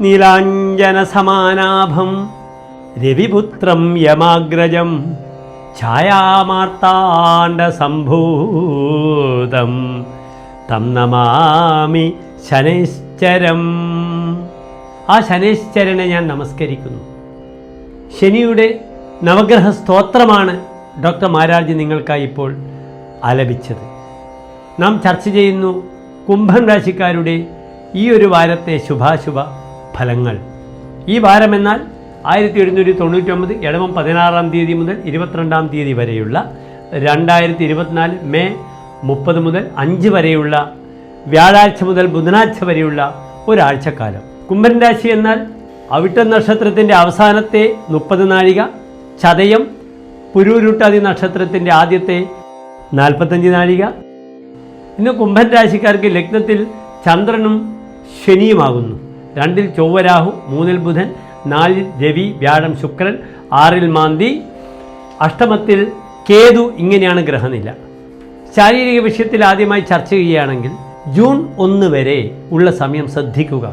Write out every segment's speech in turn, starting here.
നീലാഞ്ജനസമാനാഭം രവിപുത്രം യമാഗ്രജം ഛായാമാർത്താണ്ഡസംഭൂതം തം നമാമി ശനൈശ്ചരം. ആ ശനൈശ്ചരനെ ഞാൻ നമസ്കരിക്കുന്നു. ശനിയുടെ നവഗ്രഹ സ്തോത്രമാണ് ഡോക്ടർ മാരാർജി നിങ്ങൾക്കായി ഇപ്പോൾ ആലപിച്ചത്. നാം ചർച്ച ചെയ്യുന്നു കുംഭം രാശിക്കാരുടെ ഈ ഒരു വാരത്തെ ശുഭാശുഭ ഫലങ്ങൾ. ഈ വാരമെന്നാൽ 1799 ഇടവം 16-ാം തീയതി മുതൽ 22-ാം തീയതി വരെയുള്ള 2024 മെയ് 30 മുതൽ 5 വരെയുള്ള വ്യാഴാഴ്ച മുതൽ ബുധനാഴ്ച വരെയുള്ള ഒരാഴ്ചക്കാലം. കുംഭൻ രാശി എന്നാൽ അവിട്ടം നക്ഷത്രത്തിൻ്റെ അവസാനത്തെ 30 നാഴിക, ചതയം പുരൂരുട്ടാതി നക്ഷത്രത്തിൻ്റെ ആദ്യത്തെ 45 നാഴിക. ഇന്ന് കുംഭൻ രാശിക്കാർക്ക് ലഗ്നത്തിൽ ചന്ദ്രനും ശനിയുമാകുന്നു. 2-ൽ ചൊവ്വ രാഹു, 3-ൽ ബുധൻ, 4-ൽ രവി വ്യാഴം ശുക്രൻ, 6-ൽ മാന്തി, അഷ്ടമത്തിൽ കേതു. ഇങ്ങനെയാണ് ഗ്രഹനില. ശാരീരിക വിഷയത്തിൽ ആദ്യമായി ചർച്ച ചെയ്യുകയാണെങ്കിൽ ജൂൺ 1 വരെ ഉള്ള സമയം ശ്രദ്ധിക്കുക.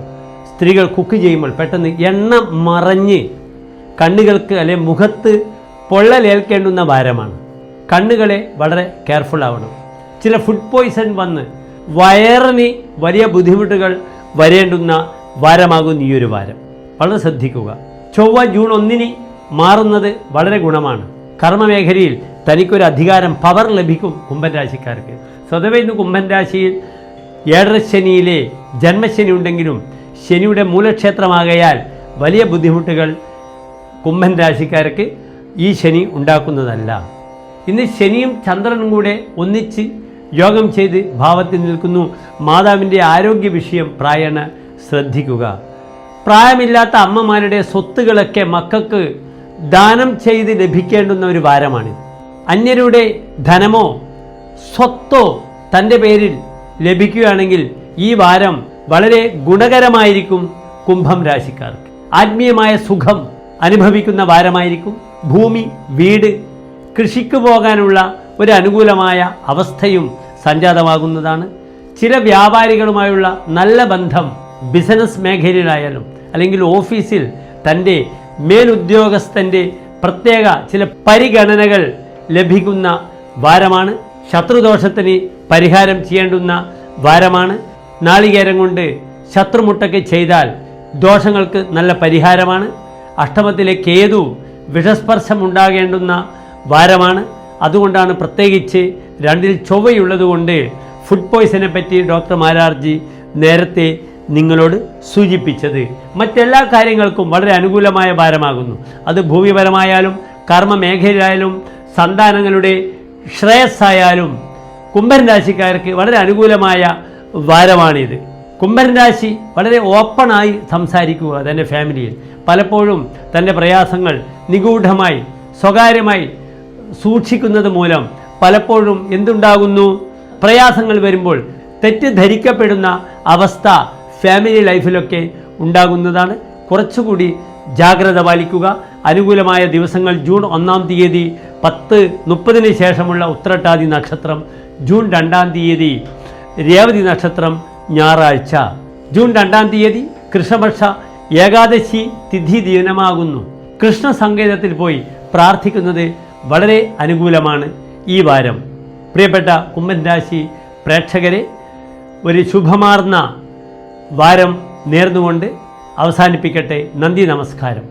സ്ത്രീകൾ കുക്ക് ചെയ്യുമ്പോൾ പെട്ടെന്ന് എണ്ണ മറഞ്ഞ് കണ്ണുകൾക്ക് അല്ലെ മുഖത്ത് പൊള്ളലേൽക്കേണ്ടുന്ന വാരമാണ്. കണ്ണുകളെ വളരെ കെയർഫുൾ ആവണം. ചില ഫുഡ് പോയ്സൺ വന്ന് വയറിന് വലിയ ബുദ്ധിമുട്ടുകൾ വരേണ്ടുന്ന വാരമാകും ഈ ഒരു വാരം. വളരെ ശ്രദ്ധിക്കുക. ചൊവ്വ ജൂൺ 1 മാറുന്നത് വളരെ ഗുണമാണ്. കർമ്മമേഖലയിൽ തനിക്കൊരു അധികാരം, പവർ ലഭിക്കും കുംഭൻ രാശിക്കാർക്ക്. സ്വതവേ ഇന്ന് കുംഭൻ രാശിയിൽ 7ര ശനിയിലെ ജന്മശനി ഉണ്ടെങ്കിലും ശനിയുടെ മൂലക്ഷേത്രമാകയാൽ വലിയ ബുദ്ധിമുട്ടുകൾ കുംഭൻ രാശിക്കാർക്ക് ഈ ശനി ഉണ്ടാക്കുന്നതല്ല. ഇന്ന് ശനിയും ചന്ദ്രനും കൂടെ ഒന്നിച്ച് യോഗം ചെയ്ത് ഭാവത്തിൽ നിൽക്കുന്നു. മാതാവിൻ്റെ ആരോഗ്യ വിഷയം പ്രായണ ശ്രദ്ധിക്കുക. പ്രായമില്ലാത്ത അമ്മമാരുടെ സ്വത്തുകളൊക്കെ മക്കൾക്ക് ദാനം ചെയ്ത് ലഭിക്കേണ്ടുന്ന ഒരു വാരമാണിത്. അന്യരുടെ ധനമോ സ്വത്തോ തൻ്റെ പേരിൽ ലഭിക്കുകയാണെങ്കിൽ ഈ വാരം വളരെ ഗുണകരമായിരിക്കും കുംഭം രാശിക്കാർക്ക്. ആത്മീയമായ സുഖം അനുഭവിക്കുന്ന വാരമായിരിക്കും. ഭൂമി, വീട്, കൃഷിക്ക് പോകാനുള്ള ഒരു അനുകൂലമായ അവസ്ഥയും സംജാതമാകുന്നതാണ്. ചില വ്യാപാരികളുമായുള്ള നല്ല ബന്ധം ബിസിനസ് മേഖലയിലായാലും അല്ലെങ്കിൽ ഓഫീസിൽ തൻ്റെ മേലുദ്യോഗസ്ഥൻ്റെ പ്രത്യേക ചില പരിഗണനകൾ ലഭിക്കുന്ന വാരമാണ്. ശത്രുദോഷത്തിന് പരിഹാരം ചെയ്യേണ്ടുന്ന വാരമാണ്. നാളികേരം കൊണ്ട് ശത്രുമുട്ടയ്ക്ക് ചെയ്താൽ ദോഷങ്ങൾക്ക് നല്ല പരിഹാരമാണ്. അഷ്ടമത്തിലെ കേതു വിഷസ്പർശമുണ്ടാകേണ്ടുന്ന വാരമാണ്. അതുകൊണ്ടാണ് പ്രത്യേകിച്ച് 2-ൽ ചൊവ്വയുള്ളതുകൊണ്ട് ഫുഡ് പോയ്സനെ പറ്റി ഡോക്ടർ മാരാർജി നേരത്തെ നിങ്ങളോട് സൂചിപ്പിച്ചത്. മറ്റെല്ലാ കാര്യങ്ങൾക്കും വളരെ അനുകൂലമായ വാരമാകുന്നു. അത് ഭൂമിപരമായാലും കർമ്മ മേഖലയിലായാലും സന്താനങ്ങളുടെ ശ്രേയസ്സായാലും കുംഭൻ രാശിക്കാർക്ക് വളരെ അനുകൂലമായ വാരമാണിത്. കുംഭൻ രാശി വളരെ ഓപ്പണായി സംസാരിക്കുക തൻ്റെ ഫാമിലിയിൽ. പലപ്പോഴും തൻ്റെ പ്രയാസങ്ങൾ നിഗൂഢമായി സ്വകാര്യമായി സൂക്ഷിക്കുന്നത് മൂലം പലപ്പോഴും എന്തുണ്ടാകുന്നു, പ്രയാസങ്ങൾ വരുമ്പോൾ തെറ്റിദ്ധരിക്കപ്പെടുന്ന അവസ്ഥ ഫാമിലി ലൈഫിലൊക്കെ ഉണ്ടാകുന്നതാണ്. കുറച്ചുകൂടി ജാഗ്രത പാലിക്കുക. അനുകൂലമായ ദിവസങ്ങൾ ജൂൺ 1-ാം തീയതി 10:30 ശേഷമുള്ള ഉത്രട്ടാതി നക്ഷത്രം, ജൂൺ 2-ാം തീയതി രേവതി നക്ഷത്രം ഞായറാഴ്ച, ജൂൺ 2-ാം തീയതി കൃഷ്ണപക്ഷ ഏകാദശി തിഥി ദിനമാകുന്നു. കൃഷ്ണ സങ്കേതത്തിൽ പോയി പ്രാർത്ഥിക്കുന്നത് വളരെ അനുകൂലമാണ് ഈ വാരം. പ്രിയപ്പെട്ട കുംഭൻ രാശി പ്രേക്ഷകരെ, ഒരു ശുഭമാർന്ന വാരം നേർന്നുകൊണ്ട് അവസാനിപ്പിക്കട്ടെ. നന്ദി, നമസ്കാരം.